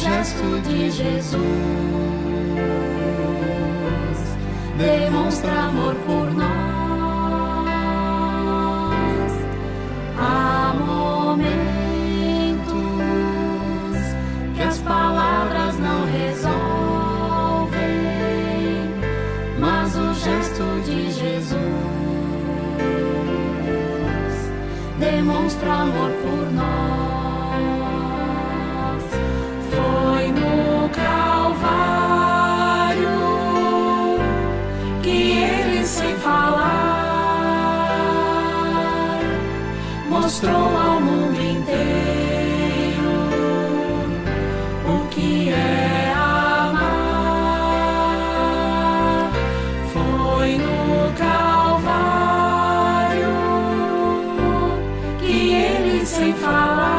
gesto de Jesus demonstra amor por nós. Há momentos que as palavras não resolvem, mas o gesto de Jesus demonstra amor por nós. Foi no Calvário que ele, sem falar, mostrou ao mundo inteiro o que é amar. Foi no Calvário que ele, sem falar,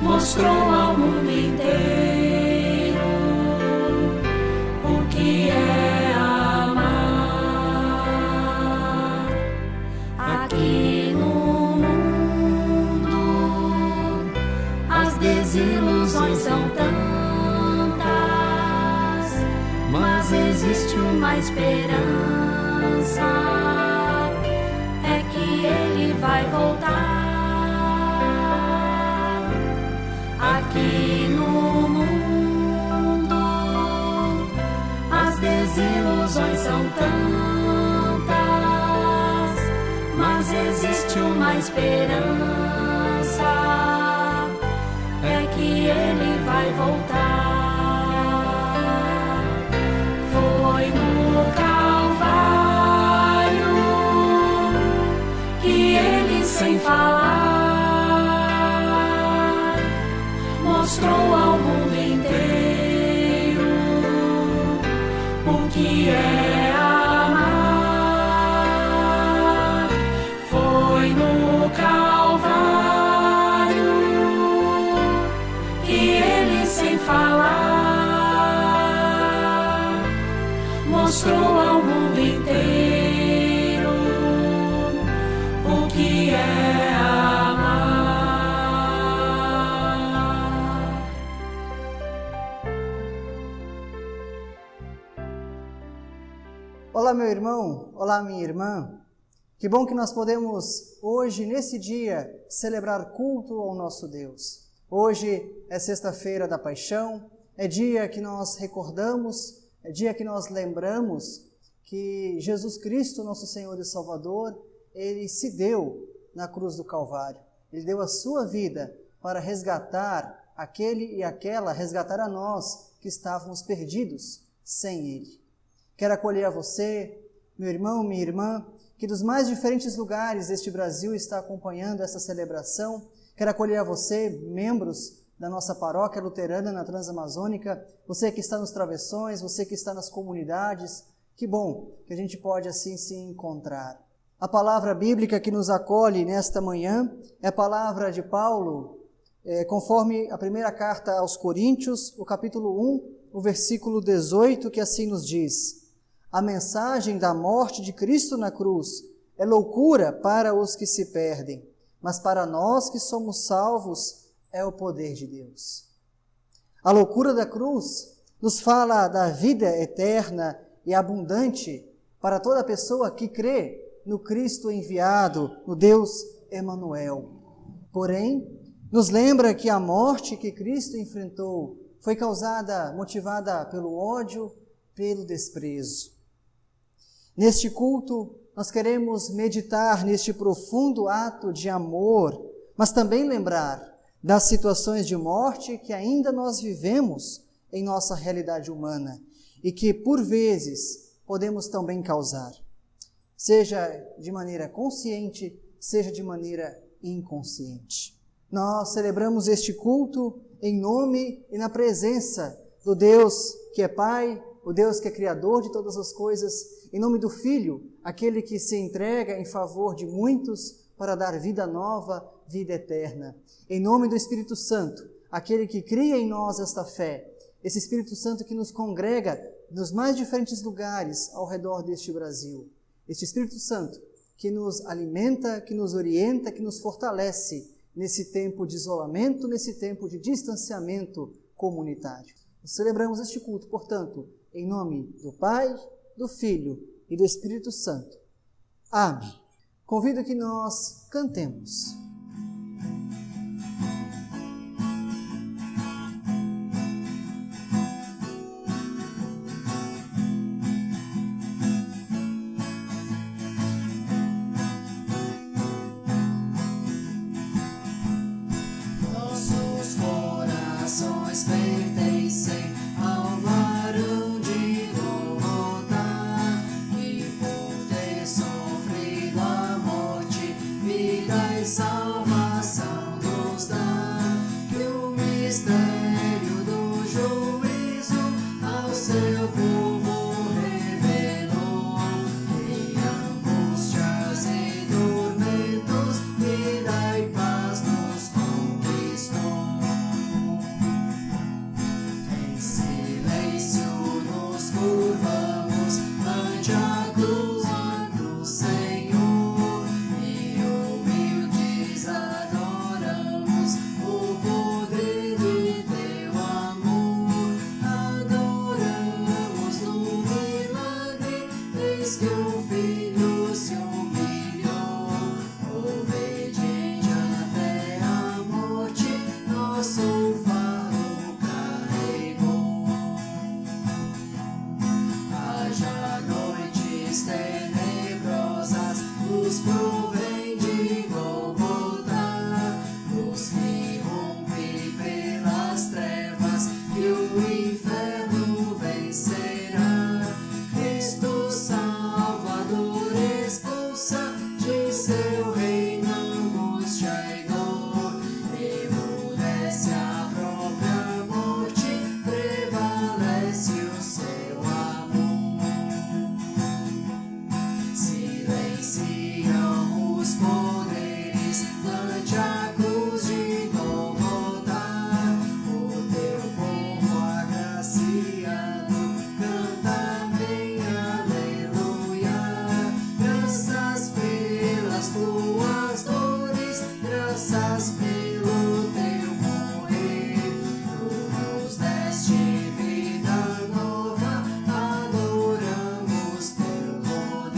mostrou ao mundo inteiro o que é amar. Aqui no mundo as desilusões são tantas, mas existe uma esperança, é que ele vai voltar. Aqui no mundo as desilusões são tantas, mas existe uma esperança, é que ele vai voltar. Foi no Calvário que ele, sem falar, mostrou ao mundo inteiro o que é amar. Foi no Calvário que ele, sem falar, mostrou ao mundo inteiro o que é amar. Olá, meu irmão, olá, minha irmã. Que bom que nós podemos hoje, nesse dia, celebrar culto ao nosso Deus. Hoje é sexta-feira da Paixão, é dia que nós recordamos, é dia que nós lembramos que Jesus Cristo, nosso Senhor e Salvador, Ele se deu na cruz do Calvário. Ele deu a sua vida para resgatar aquele e aquela, resgatar a nós que estávamos perdidos sem Ele. Quero acolher a você, meu irmão, minha irmã, que dos mais diferentes lugares deste Brasil está acompanhando essa celebração. Quero acolher a você, membros da nossa paróquia luterana na Transamazônica, você que está nos travessões, você que está nas comunidades. Que bom que a gente pode assim se encontrar. A palavra bíblica que nos acolhe nesta manhã é a palavra de Paulo, conforme a primeira carta aos Coríntios, o capítulo 1, o versículo 18, que assim nos diz: a mensagem da morte de Cristo na cruz é loucura para os que se perdem, mas para nós que somos salvos é o poder de Deus. A loucura da cruz nos fala da vida eterna e abundante para toda pessoa que crê no Cristo enviado, no Deus Emanuel. Porém, nos lembra que a morte que Cristo enfrentou foi motivada pelo ódio, pelo desprezo. Neste culto, nós queremos meditar neste profundo ato de amor, mas também lembrar das situações de morte que ainda nós vivemos em nossa realidade humana e que, por vezes, podemos também causar, seja de maneira consciente, seja de maneira inconsciente. Nós celebramos este culto em nome e na presença do Deus que é Pai, o Deus que é Criador de todas as coisas, em nome do Filho, aquele que se entrega em favor de muitos para dar vida nova, vida eterna. Em nome do Espírito Santo, aquele que cria em nós esta fé, esse Espírito Santo que nos congrega nos mais diferentes lugares ao redor deste Brasil. Este Espírito Santo que nos alimenta, que nos orienta, que nos fortalece nesse tempo de isolamento, nesse tempo de distanciamento comunitário. Celebramos este culto, portanto, em nome do Pai, do Filho e do Espírito Santo. Amém. Convido que nós cantemos. Nossos corações pertencem ao varão de Golgotá, que por ter sofrido a morte, vida e salvação nos dá. Que o mistério do juízo ao seu povo revelou, em angústias e tormentos, vida e paz nos conquistou. Em silêncio nos curvamos ante a cruz do Senhor, e humildes adoramos o poder de teu amor. Adoramos no milagre, eis que o Filho se humilhou, obediente até a morte, nosso fardo carregou. Haja noites tenebrosas, luz provém de Golgotá, luz que rompe pelas trevas, que o inferno vencerá. Cristo Salvador expulsa de seu reino angústia e dor, emudece a própria morte, prevalece o seu amor. Silenciam os poderes ante a cruz de Golgotá, o teu povo agraciado canta bem, aleluia. Graças pelas tuas dores, graças pelo teu morrer, tu nos deste vida nova, adoramos teu poder.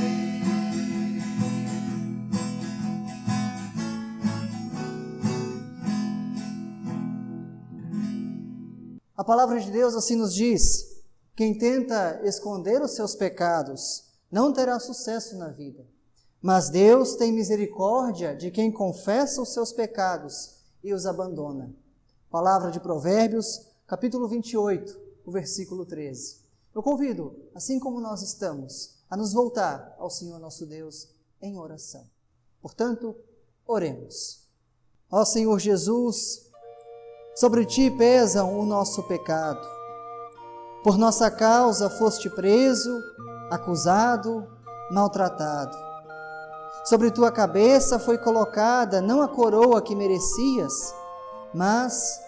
A palavra de Deus assim nos diz: quem tenta esconder os seus pecados não terá sucesso na vida, mas Deus tem misericórdia de quem confessa os seus pecados e os abandona. Palavra de Provérbios, capítulo 28, o versículo 13. Eu convido, assim como nós estamos, a nos voltar ao Senhor nosso Deus em oração. Portanto, oremos. Ó Senhor Jesus, sobre ti pesa o nosso pecado. Por nossa causa foste preso, acusado, maltratado. Sobre tua cabeça foi colocada não a coroa que merecias, mas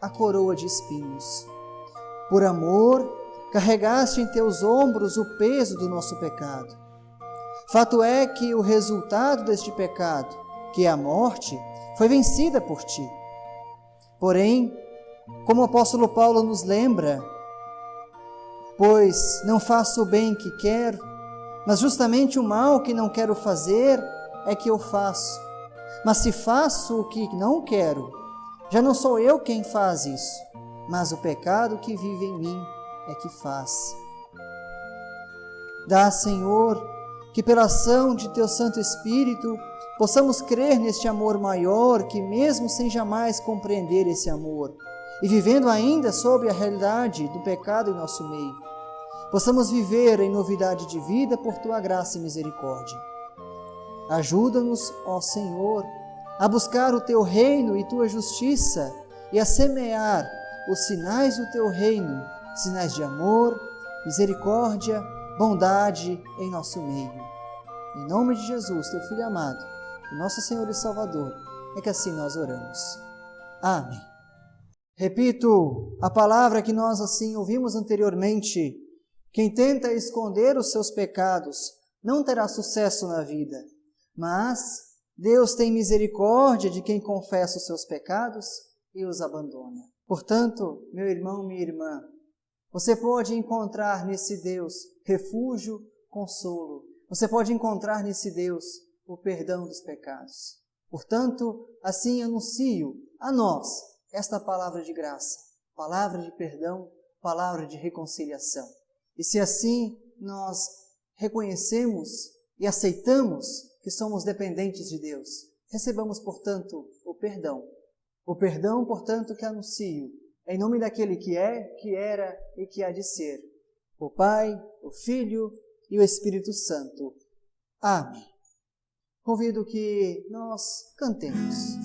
a coroa de espinhos. Por amor, carregaste em teus ombros o peso do nosso pecado. Fato é que o resultado deste pecado, que é a morte, foi vencida por ti. Porém, como o apóstolo Paulo nos lembra, pois não faço o bem que quero, mas justamente o mal que não quero fazer é que eu faço. Mas se faço o que não quero, já não sou eu quem faz isso, mas o pecado que vive em mim é que faz. Dá, Senhor, que pela ação de Teu Santo Espírito possamos crer neste amor maior, que mesmo sem jamais compreender esse amor, e vivendo ainda sob a realidade do pecado em nosso meio, possamos viver em novidade de vida por Tua graça e misericórdia. Ajuda-nos, ó Senhor, a buscar o Teu reino e Tua justiça e a semear os sinais do Teu reino, sinais de amor, misericórdia, bondade em nosso meio. Em nome de Jesus, Teu Filho amado, nosso Senhor e Salvador, é que assim nós oramos. Amém. Repito a palavra que nós assim ouvimos anteriormente: quem tenta esconder os seus pecados não terá sucesso na vida, mas Deus tem misericórdia de quem confessa os seus pecados e os abandona. Portanto, meu irmão, minha irmã, você pode encontrar nesse Deus refúgio, consolo. Você pode encontrar nesse Deus o perdão dos pecados. Portanto, assim anuncio a nós esta palavra de graça, palavra de perdão, palavra de reconciliação. E se assim nós reconhecemos e aceitamos que somos dependentes de Deus, recebamos, portanto, o perdão. O perdão, portanto, que anuncio, em nome daquele que é, que era e que há de ser, o Pai, o Filho e o Espírito Santo. Amém. Convido que nós cantemos.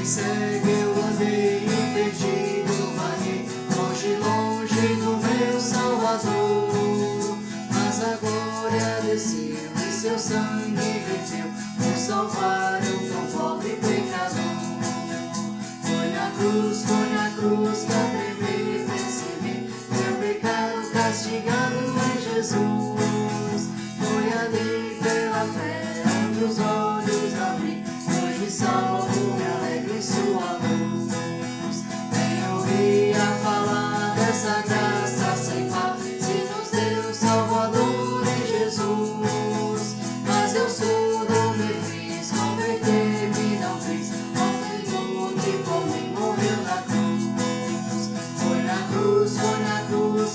Segue, eu andei perdido, vaguei, longe, longe do meu Salvador. Mas a glória desceu e seu sangue verteu por salvar um tão pobre pecador. Foi na cruz que a tremer percebi meu pecado castigado em Jesus. Foi ali pela fé onde os olhos abri, hoje salvo me alegre em sua luz. Nem ouvia falar dessa graça sem par, se nos deu Salvador em Jesus. Mas eu surdo me fiz, converter-me não fiz, ao Senhor que por mim morreu na cruz. Foi na cruz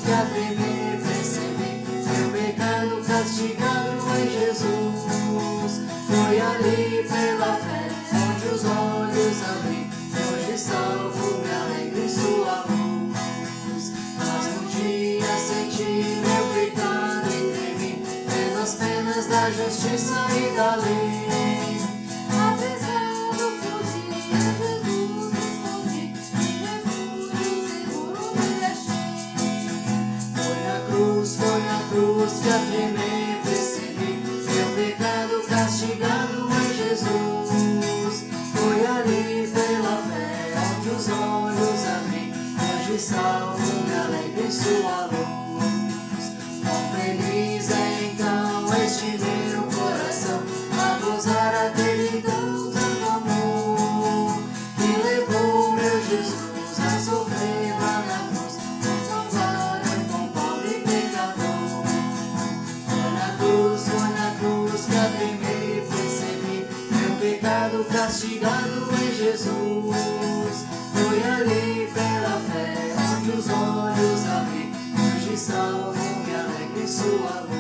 que a tremer percebi meu pecado castigado em Jesus. Foi ali pela fé onde os olhos abri, hoje salvo me alegre em sua luz. Mas um dia senti meu pecado e tremi pelas penas da justiça e da lei. Apressado fugi, a Jesus respondi, em refúgio seguro me achei. Foi na cruz que a tremer percebi meu pecado castigado em Jesus. Foi ali pela fé onde os olhos abri, hoje salvo me alegre em sua luz. Quão feliz é então este meu coração, a gozar aquele dom tanto amor, que levou meu Jesus a sofrer lá na cruz, por salvar um tão pobre pecador. Foi na cruz que a tremer percebi meu pecado castigado em Jesus. Foi ali pela fé onde os olhos abri, hoje salvo me alegre em sua luz.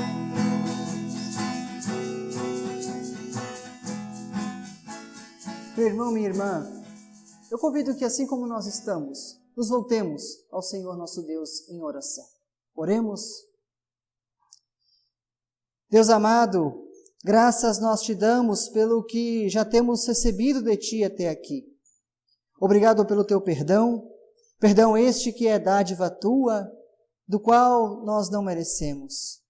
Meu irmão, minha irmã, eu convido que assim como nós estamos, nos voltemos ao Senhor nosso Deus em oração. Oremos. Deus amado, graças nós te damos pelo que já temos recebido de ti até aqui. Obrigado pelo teu perdão, perdão este que é dádiva tua, do qual nós não merecemos.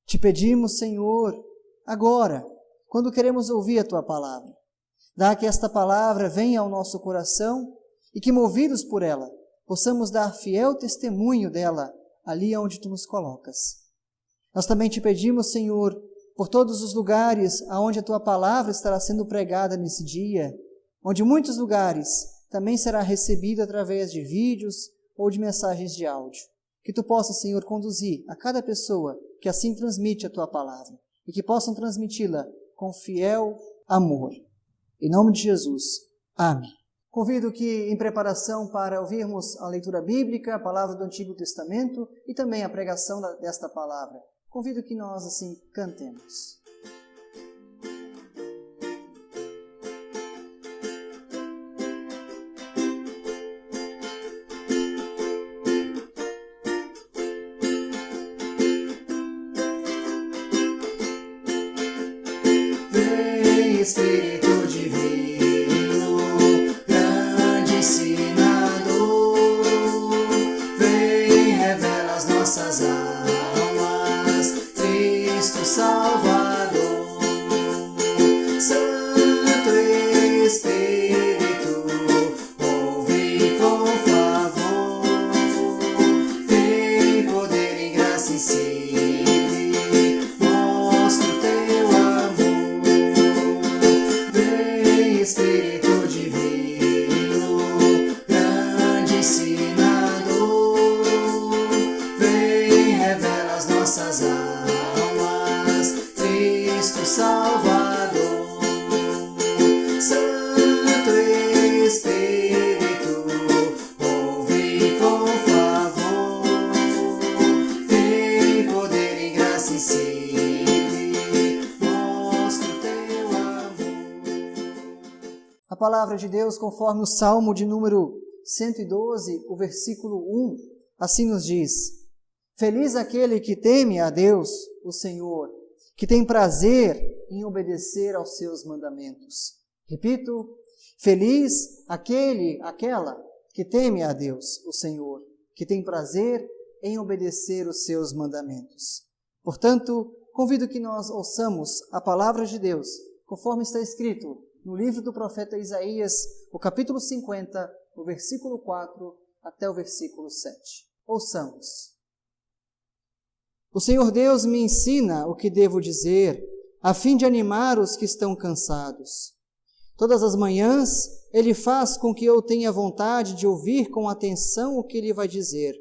Te pedimos, Senhor, agora, quando queremos ouvir a tua palavra, dá que esta palavra venha ao nosso coração e que, movidos por ela, possamos dar fiel testemunho dela ali onde tu nos colocas. Nós também te pedimos, Senhor, por todos os lugares aonde a tua palavra estará sendo pregada nesse dia, onde muitos lugares também será recebido através de vídeos ou de mensagens de áudio. Que tu possa, Senhor, conduzir a cada pessoa que assim transmite a tua palavra e que possam transmiti-la com fiel amor. Em nome de Jesus. Amém. Convido que, em preparação para ouvirmos a leitura bíblica, a palavra do Antigo Testamento e também a pregação desta palavra, convido que nós assim cantemos. Vem, Espírito Divino, grande ensinador, vem, revela as nossas almas, Cristo Salvador. Santo Espírito, ouve com favor, palavra de Deus, conforme o Salmo de número 112, o versículo 1, assim nos diz: Feliz aquele que teme a Deus, o Senhor, que tem prazer em obedecer aos seus mandamentos. Repito, feliz aquela que teme a Deus, o Senhor, que tem prazer em obedecer os seus mandamentos. Portanto, convido que nós ouçamos a palavra de Deus, conforme está escrito no livro do profeta Isaías, o capítulo 50, o versículo 4 até o versículo 7. Ouçamos. O Senhor Deus me ensina o que devo dizer, a fim de animar os que estão cansados. Todas as manhãs, Ele faz com que eu tenha vontade de ouvir com atenção o que Ele vai dizer.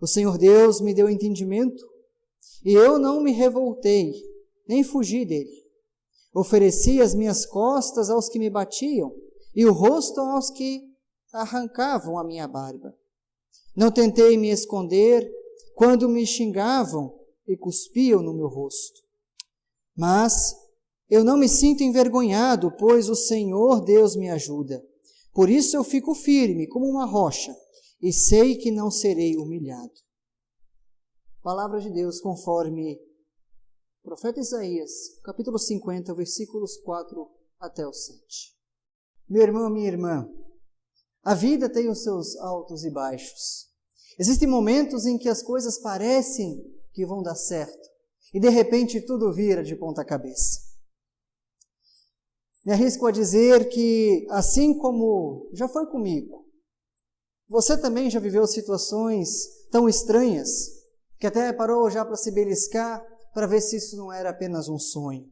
O Senhor Deus me deu entendimento, e eu não me revoltei, nem fugi dele. Ofereci as minhas costas aos que me batiam, e o rosto aos que arrancavam a minha barba. Não tentei me esconder quando me xingavam e cuspiam no meu rosto. Mas eu não me sinto envergonhado, pois o Senhor Deus me ajuda. Por isso eu fico firme como uma rocha, e sei que não serei humilhado. Palavra de Deus conforme o profeta Isaías, capítulo 50, versículos 4 até o 7. Meu irmão, minha irmã, a vida tem os seus altos e baixos. Existem momentos em que as coisas parecem que vão dar certo, e de repente tudo vira de ponta cabeça. Me arrisco a dizer que, assim como já foi comigo, você também já viveu situações tão estranhas que até parou já para se beliscar para ver se isso não era apenas um sonho.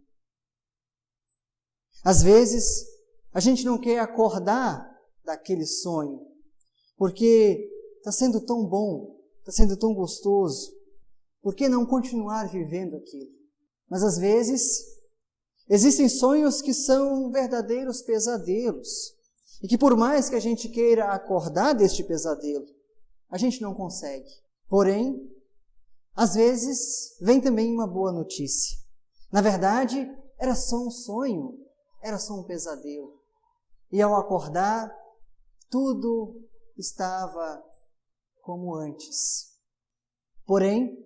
Às vezes, a gente não quer acordar daquele sonho, porque está sendo tão bom, está sendo tão gostoso. Por que não continuar vivendo aquilo? Mas às vezes, existem sonhos que são verdadeiros pesadelos, e que por mais que a gente queira acordar deste pesadelo, a gente não consegue. Porém, às vezes, vem também uma boa notícia. Na verdade, era só um sonho, era só um pesadelo. E ao acordar, tudo estava como antes. Porém,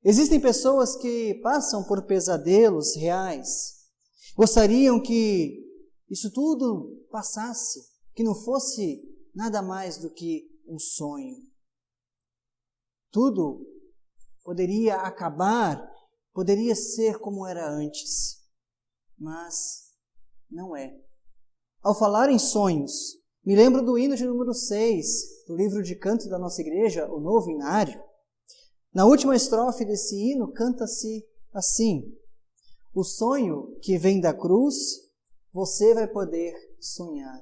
existem pessoas que passam por pesadelos reais, gostariam que isso tudo passasse, que não fosse nada mais do que um sonho. Tudo poderia acabar, poderia ser como era antes, mas não é. Ao falar em sonhos, me lembro do hino de número 6, do livro de canto da nossa igreja, o Novo Inário. Na última estrofe desse hino, canta-se assim: o sonho que vem da cruz, você vai poder sonhar.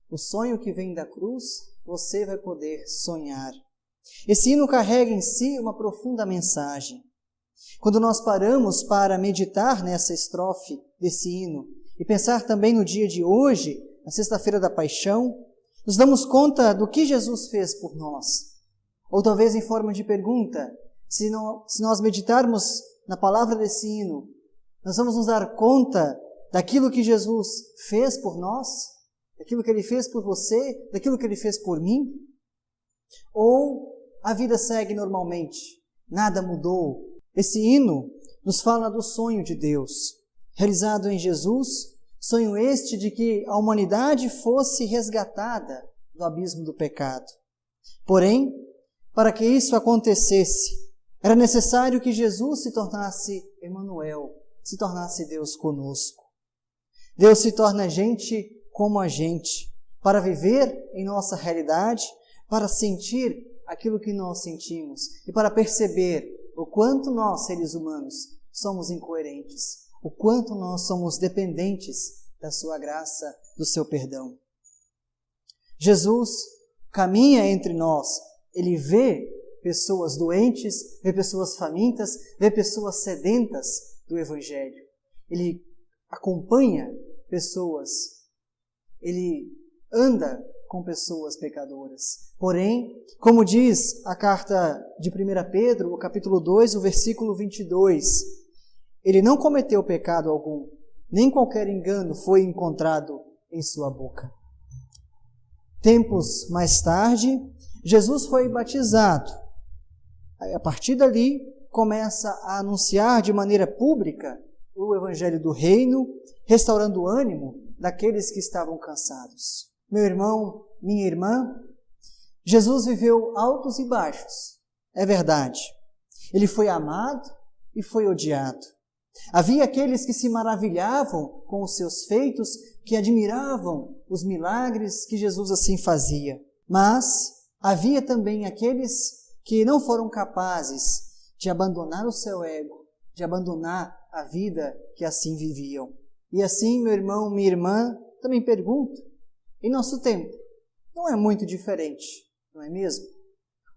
O sonho que vem da cruz, você vai poder sonhar. Esse hino carrega em si uma profunda mensagem. Quando nós paramos para meditar nessa estrofe desse hino e pensar também no dia de hoje, na sexta-feira da Paixão, nos damos conta do que Jesus fez por nós. Ou talvez em forma de pergunta, se nós meditarmos na palavra desse hino, nós vamos nos dar conta daquilo que Jesus fez por nós, daquilo que Ele fez por você, daquilo que Ele fez por mim? Ou a vida segue normalmente, nada mudou? Esse hino nos fala do sonho de Deus, realizado em Jesus, sonho este de que a humanidade fosse resgatada do abismo do pecado. Porém, para que isso acontecesse, era necessário que Jesus se tornasse Emanuel, se tornasse Deus conosco. Deus se torna gente como a gente, para viver em nossa realidade, para sentir aquilo que nós sentimos e para perceber o quanto nós, seres humanos, somos incoerentes, o quanto nós somos dependentes da sua graça, do seu perdão. Jesus caminha entre nós, Ele vê pessoas doentes, vê pessoas famintas, vê pessoas sedentas do Evangelho. Ele acompanha pessoas, Ele anda com pessoas pecadoras. Porém, como diz a carta de 1 Pedro, o capítulo 2, o versículo 22, Ele não cometeu pecado algum, nem qualquer engano foi encontrado em sua boca. Tempos mais tarde, Jesus foi batizado. A partir dali, começa a anunciar de maneira pública o Evangelho do Reino, restaurando o ânimo daqueles que estavam cansados. Meu irmão, minha irmã, Jesus viveu altos e baixos, é verdade. Ele foi amado e foi odiado. Havia aqueles que se maravilhavam com os seus feitos, que admiravam os milagres que Jesus assim fazia. Mas havia também aqueles que não foram capazes de abandonar o seu ego, de abandonar a vida que assim viviam. E assim, meu irmão, minha irmã, também pergunto, em nosso tempo, não é muito diferente, não é mesmo?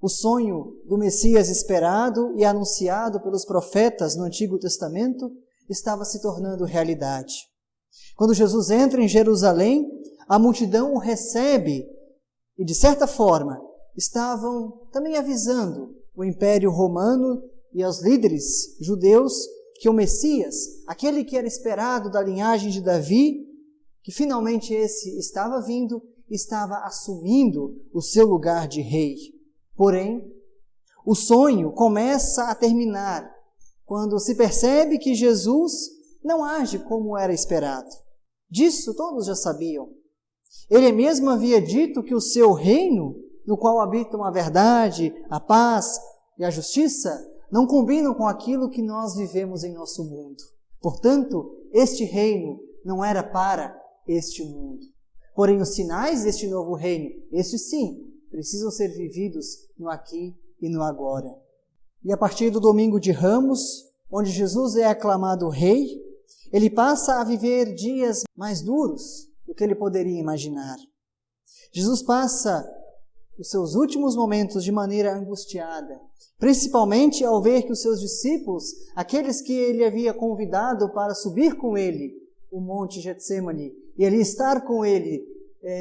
O sonho do Messias esperado e anunciado pelos profetas no Antigo Testamento estava se tornando realidade. Quando Jesus entra em Jerusalém, a multidão o recebe e, de certa forma, estavam também avisando o Império Romano e aos líderes judeus que o Messias, aquele que era esperado da linhagem de Davi, que finalmente esse estava vindo, estava assumindo o seu lugar de rei. Porém, o sonho começa a terminar quando se percebe que Jesus não age como era esperado. Disso todos já sabiam. Ele mesmo havia dito que o seu reino, no qual habitam a verdade, a paz e a justiça, não combinam com aquilo que nós vivemos em nosso mundo. Portanto, este reino não era para este mundo. Porém, os sinais deste novo reino, estes sim, precisam ser vividos no aqui e no agora. E a partir do domingo de Ramos, onde Jesus é aclamado rei, ele passa a viver dias mais duros do que ele poderia imaginar. Jesus passa os seus últimos momentos de maneira angustiada, principalmente ao ver que os seus discípulos, aqueles que ele havia convidado para subir com ele o monte Getsemane e ali estar com ele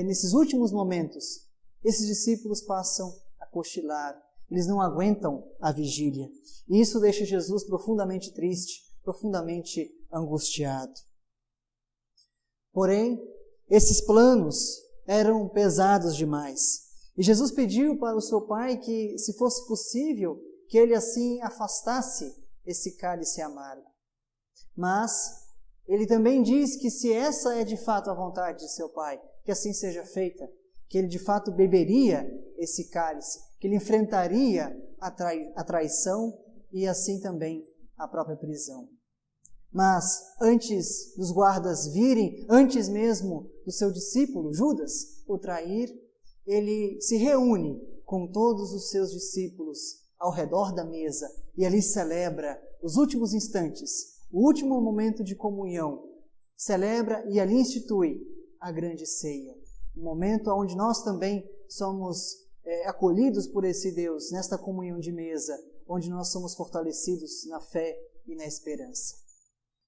nesses últimos momentos, esses discípulos passam a cochilar, eles não aguentam a vigília. E isso deixa Jesus profundamente triste, profundamente angustiado. Porém, esses planos eram pesados demais. E Jesus pediu para o seu Pai que, se fosse possível, que ele assim afastasse esse cálice amargo. Mas ele também diz que se essa é de fato a vontade de seu Pai, que assim seja feita, que ele de fato beberia esse cálice, que ele enfrentaria a traição e assim também a própria prisão. Mas antes dos guardas virem, antes mesmo do seu discípulo Judas o trair, ele se reúne com todos os seus discípulos ao redor da mesa e ali celebra os últimos instantes, o último momento de comunhão. Celebra e ali institui a grande ceia. Um momento onde nós também somos acolhidos por esse Deus, nesta comunhão de mesa, onde nós somos fortalecidos na fé e na esperança.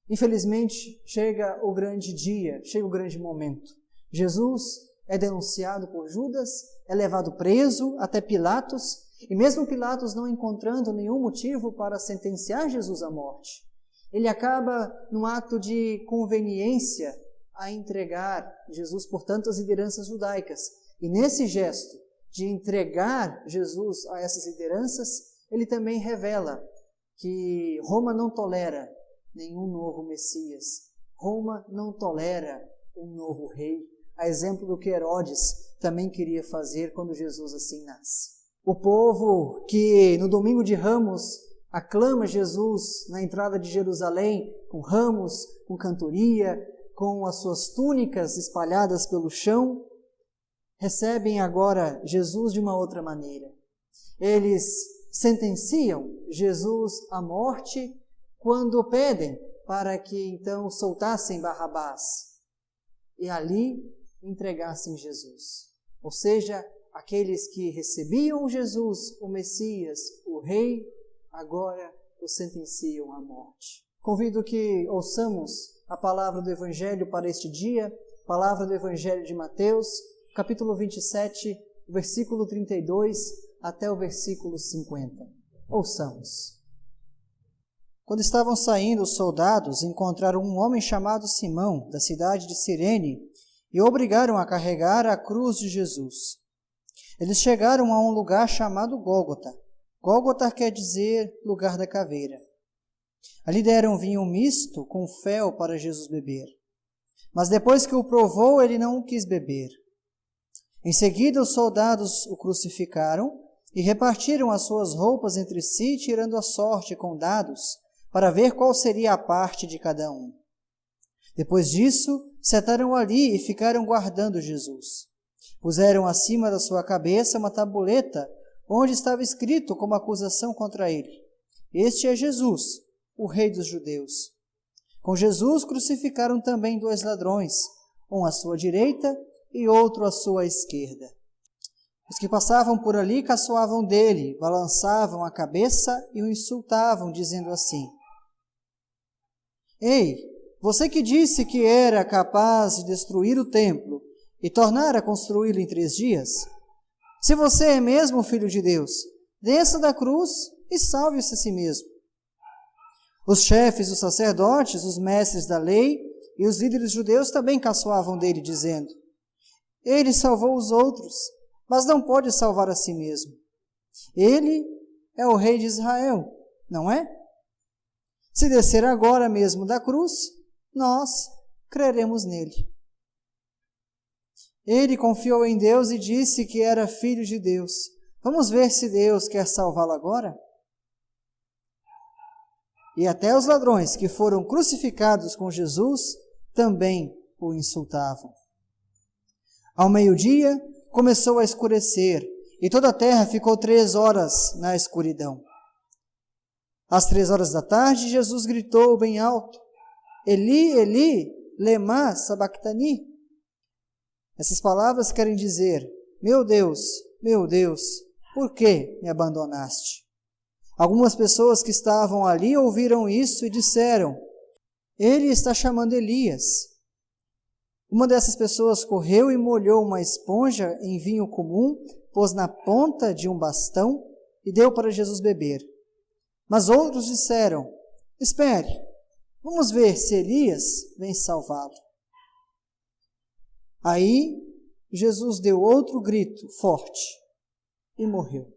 Infelizmente, chega o grande dia, chega o grande momento. Jesus é denunciado por Judas, é levado preso até Pilatos, e mesmo Pilatos não encontrando nenhum motivo para sentenciar Jesus à morte, ele acaba, num ato de conveniência, a entregar Jesus, portanto, às lideranças judaicas. E nesse gesto de entregar Jesus a essas lideranças, ele também revela que Roma não tolera nenhum novo Messias. Roma não tolera um novo rei, a exemplo do que Herodes também queria fazer quando Jesus assim nasce. O povo que no domingo de Ramos aclama Jesus na entrada de Jerusalém com ramos, com cantoria, com as suas túnicas espalhadas pelo chão, recebem agora Jesus de uma outra maneira. Eles sentenciam Jesus à morte quando pedem para que então soltassem Barrabás e ali entregassem Jesus. Ou seja, aqueles que recebiam Jesus, o Messias, o Rei, agora o sentenciam à morte. Convido que ouçamos a palavra do Evangelho para este dia, palavra do Evangelho de Mateus, capítulo 27, versículo 32 até o versículo 50. Ouçamos. quando estavam saindo, os soldados encontraram um homem chamado Simão, da cidade de Cirene, e o obrigaram a carregar a cruz de Jesus. Eles chegaram a um lugar chamado Gólgota. Gólgota quer dizer lugar da caveira. Ali deram vinho misto com fel para Jesus beber. Mas depois que o provou, ele não o quis beber. Em seguida, os soldados o crucificaram e repartiram as suas roupas entre si, tirando a sorte com dados, para ver qual seria a parte de cada um. Depois disso, sentaram ali e ficaram guardando Jesus. Puseram acima da sua cabeça uma tabuleta, onde estava escrito como acusação contra ele: Este é Jesus, o Rei dos Judeus. Com Jesus crucificaram também 2 ladrões, um à sua direita e outro à sua esquerda. Os que passavam por ali caçoavam dele, balançavam a cabeça e o insultavam, dizendo assim: Ei, você que disse que era capaz de destruir o templo e tornar a construí-lo em 3 dias, se você é mesmo o Filho de Deus, desça da cruz e salve-se a si mesmo. Os chefes, os sacerdotes, os mestres da lei e os líderes judeus também caçoavam dele, dizendo: Ele salvou os outros, mas não pode salvar a si mesmo. Ele é o Rei de Israel, não é? Se descer agora mesmo da cruz, nós creremos nele. Ele confiou em Deus e disse que era filho de Deus. Vamos ver se Deus quer salvá-lo agora? E até os ladrões que foram crucificados com Jesus também o insultavam. Ao meio-dia, começou a escurecer e toda a terra ficou 3 horas na escuridão. Às 3 horas da tarde, Jesus gritou bem alto: Eli, Eli, lema sabachthani. Essas palavras querem dizer: meu Deus, por que me abandonaste? Algumas pessoas que estavam ali ouviram isso e disseram: Ele está chamando Elias. Uma dessas pessoas correu e molhou uma esponja em vinho comum, pôs na ponta de um bastão e deu para Jesus beber. Mas outros disseram: Espere, vamos ver se Elias vem salvá-lo. Aí Jesus deu outro grito forte e morreu.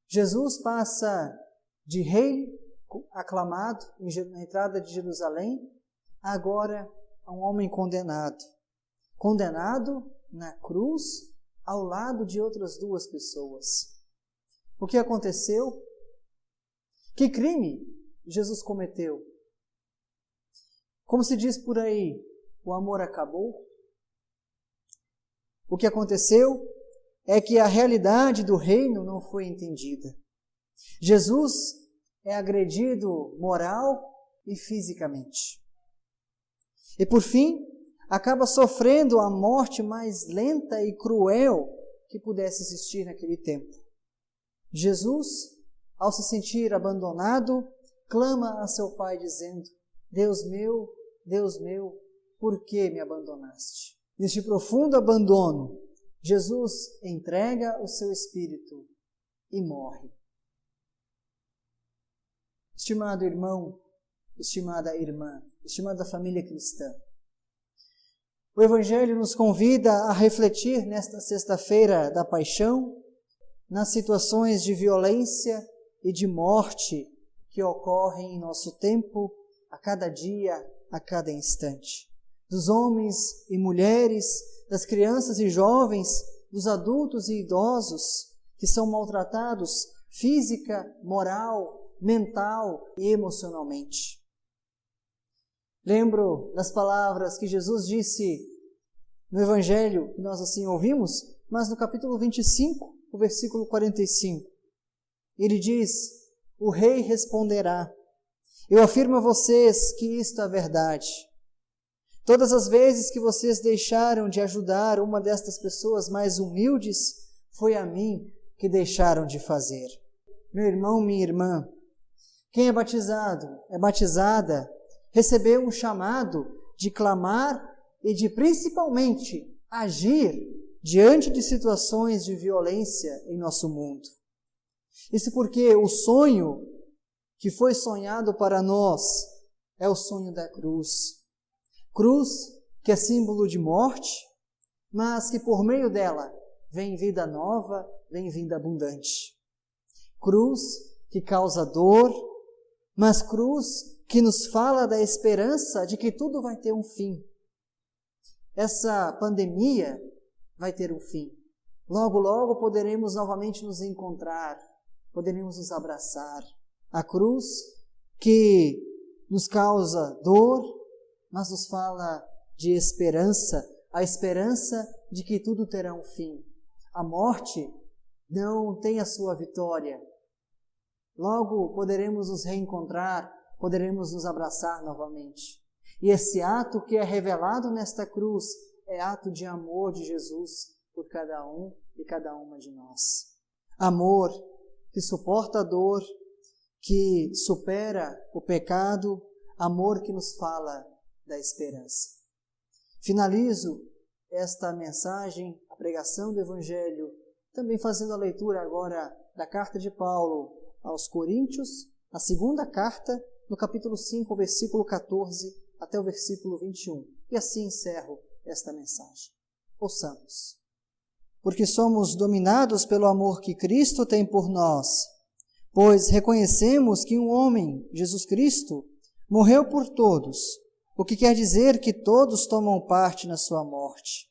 Jesus passa de rei aclamado na entrada de Jerusalém, agora a um homem condenado. Condenado na cruz ao lado de outras 2 pessoas. O que aconteceu? Que crime Jesus cometeu? Como se diz por aí, o amor acabou? O que aconteceu é que a realidade do reino não foi entendida. Jesus é agredido moral e fisicamente. E por fim, acaba sofrendo a morte mais lenta e cruel que pudesse existir naquele tempo. Jesus, ao se sentir abandonado, clama a seu Pai dizendo: Deus meu, por que me abandonaste? Neste profundo abandono, Jesus entrega o seu espírito e morre. Estimado irmão, estimada irmã, estimada família cristã, o Evangelho nos convida a refletir nesta sexta-feira da Paixão nas situações de violência e de morte que ocorrem em nosso tempo, a cada dia, a cada instante. Dos homens e mulheres, das crianças e jovens, dos adultos e idosos que são maltratados física, moral, mental e emocionalmente. Lembro das palavras que Jesus disse no Evangelho, que nós assim ouvimos, mas no capítulo 25, o versículo 45. Ele diz: o rei responderá: eu afirmo a vocês que isto é verdade. Todas as vezes que vocês deixaram de ajudar uma destas pessoas mais humildes, foi a mim que deixaram de fazer. Meu irmão, minha irmã, quem é batizado, é batizada, recebeu um chamado de clamar e de principalmente agir diante de situações de violência em nosso mundo. Isso porque o sonho que foi sonhado para nós é o sonho da cruz. Cruz que é símbolo de morte, mas que por meio dela vem vida nova, vem vida abundante. Cruz que causa dor, mas cruz que nos fala da esperança de que tudo vai ter um fim. Essa pandemia vai ter um fim. Logo, logo poderemos novamente nos encontrar, poderemos nos abraçar. A cruz que nos causa dor, mas nos fala de esperança, a esperança de que tudo terá um fim. A morte não tem a sua vitória. Logo poderemos nos reencontrar, poderemos nos abraçar novamente. E esse ato que é revelado nesta cruz é ato de amor de Jesus por cada um e cada uma de nós. Amor que suporta a dor, que supera o pecado, amor que nos fala da esperança. Finalizo esta mensagem, a pregação do Evangelho, também fazendo a leitura agora da carta de Paulo aos Coríntios, a segunda carta, no capítulo 5, versículo 14 até o versículo 21. E assim encerro esta mensagem. Ouçamos. Porque somos dominados pelo amor que Cristo tem por nós, pois reconhecemos que um homem, Jesus Cristo, morreu por todos, o que quer dizer que todos tomam parte na sua morte.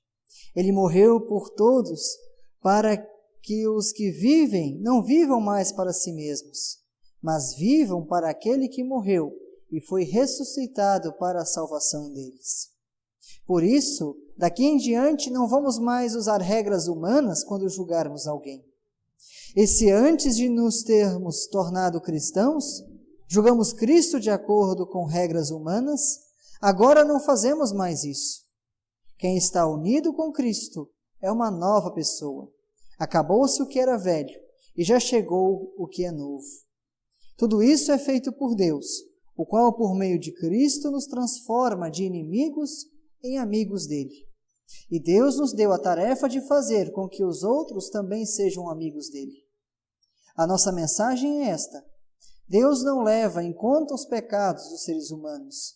Ele morreu por todos para que os que vivem não vivam mais para si mesmos, mas vivam para aquele que morreu e foi ressuscitado para a salvação deles. Por isso, daqui em diante não vamos mais usar regras humanas quando julgarmos alguém. E se antes de nos termos tornado cristãos, julgamos Cristo de acordo com regras humanas, agora não fazemos mais isso. Quem está unido com Cristo é uma nova pessoa. Acabou-se o que era velho e já chegou o que é novo. Tudo isso é feito por Deus, o qual por meio de Cristo nos transforma de inimigos em amigos dele. E Deus nos deu a tarefa de fazer com que os outros também sejam amigos dele. A nossa mensagem é esta: Deus não leva em conta os pecados dos seres humanos,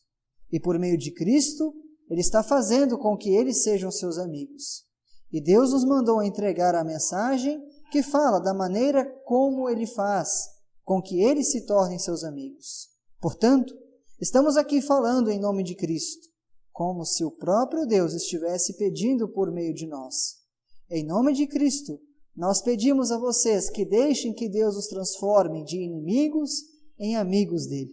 e por meio de Cristo, Ele está fazendo com que eles sejam seus amigos. E Deus nos mandou a entregar a mensagem que fala da maneira como Ele faz com que eles se tornem seus amigos. Portanto, estamos aqui falando em nome de Cristo, como se o próprio Deus estivesse pedindo por meio de nós. Em nome de Cristo, nós pedimos a vocês que deixem que Deus os transforme de inimigos em amigos dele.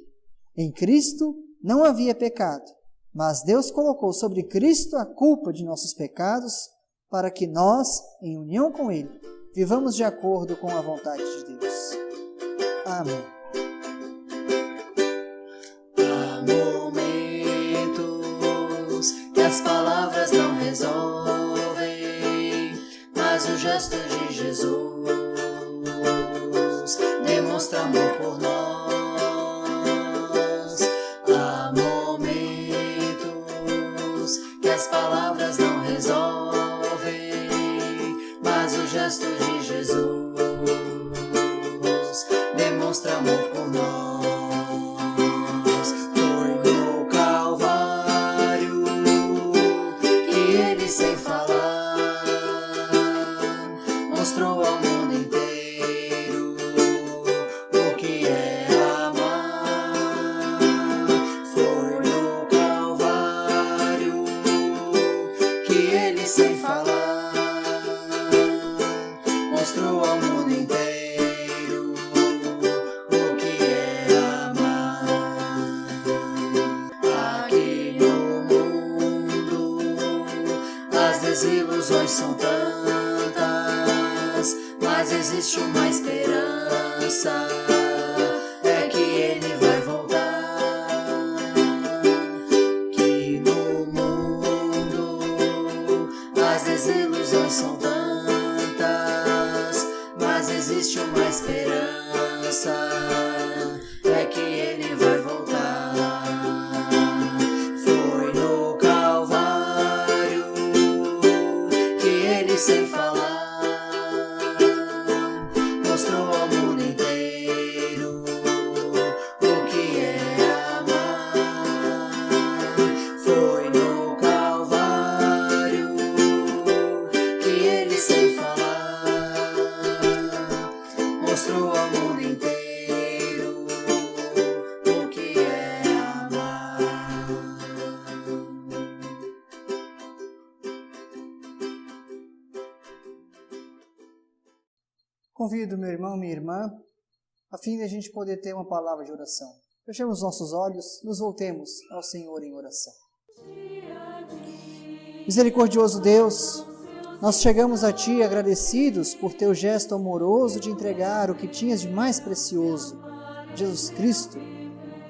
Em Cristo não havia pecado, mas Deus colocou sobre Cristo a culpa de nossos pecados para que nós, em união com Ele, vivamos de acordo com a vontade de Deus. Amém. Há momentos que as palavras não resolvem, mas o gesto de Jesus demonstra amor por nós. Há momentos que as palavras não resolvem, mas o gesto de Jesus demonstra amor por nós. Foi no Calvário que Ele, sem falar, mostrou ao mundo inteiro o que é amar. Foi no Calvário que Ele, sem falar, mostrou ao mundo inteiro o que é amar. Aqui no mundo as desilusões são tantas, mas existe uma esperança, é que Ele vai voltar. Que no mundo as desilusões são tantas, mas existe uma esperança, é que Ele vai voltar. Foi no Calvário que Ele, sem falar, mostrou ao mundo inteiro Convido meu irmão, minha irmã, a fim de a gente poder ter uma palavra de oração. Fechemos nossos olhos, nos voltemos ao Senhor em oração. Misericordioso Deus, nós chegamos a Ti agradecidos por Teu gesto amoroso de entregar o que tinhas de mais precioso, Jesus Cristo,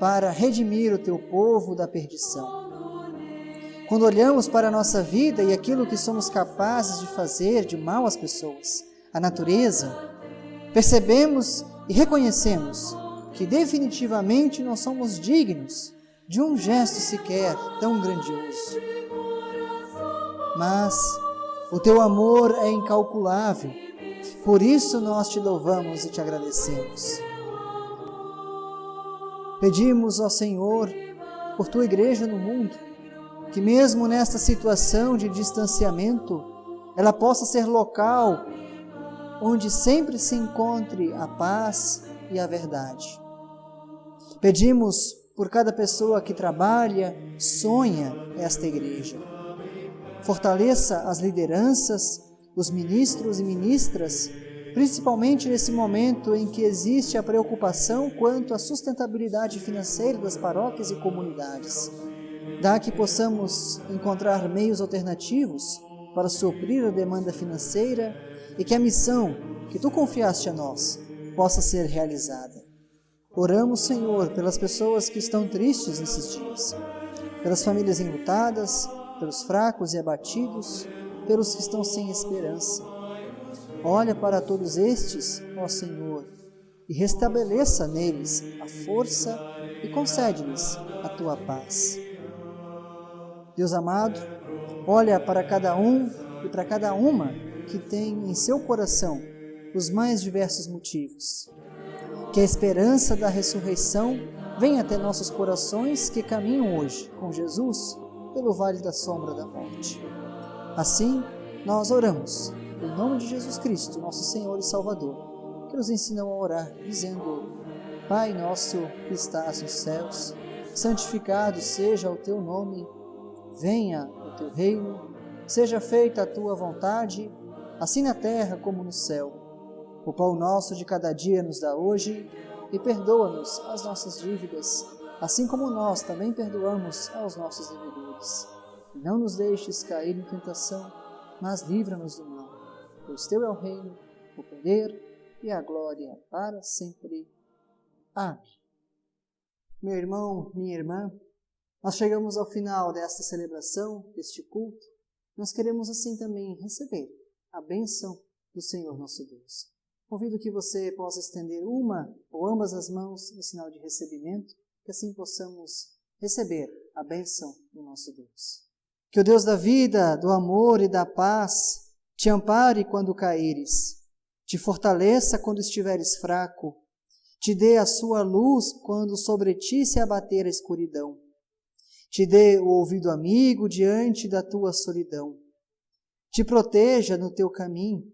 para redimir o Teu povo da perdição. Quando olhamos para a nossa vida e aquilo que somos capazes de fazer de mal às pessoas, a natureza, percebemos e reconhecemos que definitivamente não somos dignos de um gesto sequer tão grandioso. Mas o Teu amor é incalculável, por isso nós Te louvamos e Te agradecemos. Pedimos ao Senhor, por Tua igreja no mundo, que mesmo nesta situação de distanciamento, ela possa ser local onde sempre se encontre a paz e a verdade. Pedimos por cada pessoa que trabalha, sonha esta igreja. Fortaleça as lideranças, os ministros e ministras, principalmente nesse momento em que existe a preocupação quanto à sustentabilidade financeira das paróquias e comunidades. Dá que possamos encontrar meios alternativos para suprir a demanda financeira e que a missão que Tu confiaste a nós possa ser realizada. Oramos, Senhor, pelas pessoas que estão tristes nesses dias, pelas famílias enlutadas, pelos fracos e abatidos, pelos que estão sem esperança. Olha para todos estes, ó Senhor, e restabeleça neles a força e concede-lhes a Tua paz. Deus amado, olha para cada um e para cada uma que tem em seu coração os mais diversos motivos. Que a esperança da ressurreição venha até nossos corações que caminham hoje com Jesus pelo vale da sombra da morte. Assim, nós oramos, em nome de Jesus Cristo, nosso Senhor e Salvador, que nos ensinam a orar, dizendo: Pai nosso que estás nos céus, santificado seja o Teu nome, venha o Teu reino, seja feita a Tua vontade, assim na terra como no céu. O pão nosso de cada dia nos dá hoje, e perdoa-nos as nossas dívidas, assim como nós também perdoamos aos nossos devedores. E não nos deixes cair em tentação, mas livra-nos do mal. Pois Teu é o reino, o poder e a glória para sempre. Amém. Meu irmão, minha irmã, nós chegamos ao final desta celebração, deste culto. Nós queremos assim também receber a bênção do Senhor nosso Deus. Convido que você possa estender uma ou ambas as mãos em sinal de recebimento, que assim possamos receber a bênção do nosso Deus. Que o Deus da vida, do amor e da paz te ampare quando caíres, te fortaleça quando estiveres fraco, te dê a sua luz quando sobre ti se abater a escuridão, te dê o ouvido amigo diante da tua solidão, te proteja no teu caminho,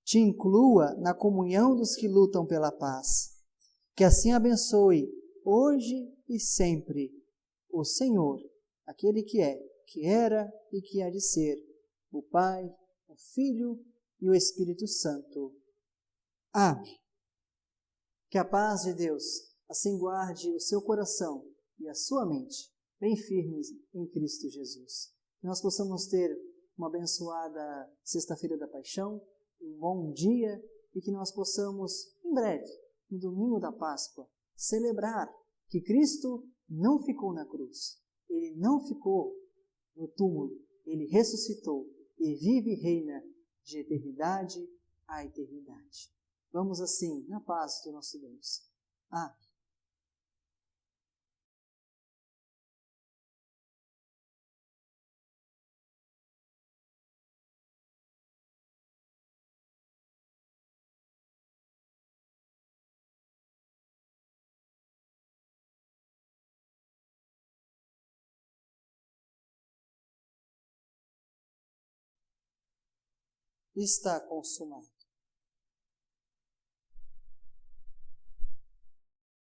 te inclua na comunhão dos que lutam pela paz. Que assim abençoe, hoje e sempre, o Senhor, aquele que é, que era e que há de ser, o Pai, o Filho e o Espírito Santo. Amém. Que a paz de Deus assim guarde o seu coração e a sua mente bem firmes em Cristo Jesus. Que nós possamos ter uma abençoada Sexta-feira da Paixão, um bom dia, e que nós possamos, em breve, no domingo da Páscoa, celebrar que Cristo não ficou na cruz, Ele não ficou no túmulo, Ele ressuscitou e vive e reina de eternidade a eternidade. Vamos assim, na paz do nosso Deus. Amém. Está consumado.